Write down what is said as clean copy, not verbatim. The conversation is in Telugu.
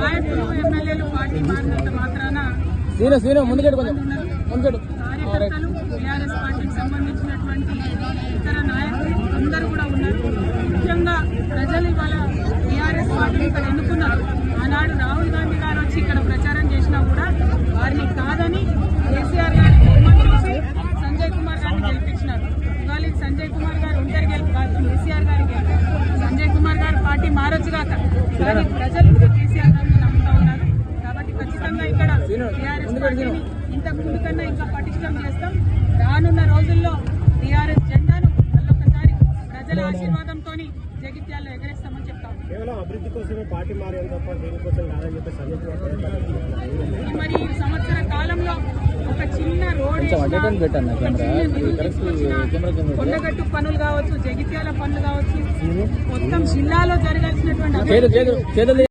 నాయకులు ఎమ్మెల్యేలు పార్టీ మారినంత మాత్రాన కార్యకర్తలు టీఆర్ఎస్ పార్టీకి సంబంధించినటువంటి ఇతర నాయకులు అందరూ కూడా ఉన్నారు. ముఖ్యంగా ప్రజలు ఇవాళ టీఆర్ఎస్ పార్టీని ఇక్కడ ఎన్నుకున్నారు. ఆనాడు రాహుల్ గాంధీ గారు వచ్చి ఇక్కడ ప్రచారం చేసినా కూడా వారిని కాదని కేసీఆర్ గారిని బొమ్మను చూసి సంజయ్ కుమార్ గారిని గెలిపించినారు. ఇవాళ సంజయ్ కుమార్ గారు ఒంటరి గెలుపు కాదు, కేసీఆర్ గారి గెలుపు. సంజయ్ కుమార్ గారు పార్టీ మారొచ్చు కాక కానీ ప్రజలు కూడా కేసీఆర్ గారిని నమ్ముతా ఉన్నారు. కాబట్టి ఖచ్చితంగా ఇక్కడ టీఆర్ఎస్ పార్టీని ఇంతకు ముందు కన్నా ఇంకా పటిష్టం చేస్తాం. రానున్న రోజుల్లో టీఆర్ఎస్ జెండాను మళ్ళొకసారి ప్రజల ఆశీర్వాదంతో జగిత్యాల్లో ఎగరేస్తామని చెప్తాం. మరి ఈ సంవత్సర కాలంలో ఒక చిన్న రోడ్ కొండగట్టు పనులు కావచ్చు, జగిత్యాల పనులు కావచ్చు, మొత్తం జిల్లాలో జరగాల్సినటువంటి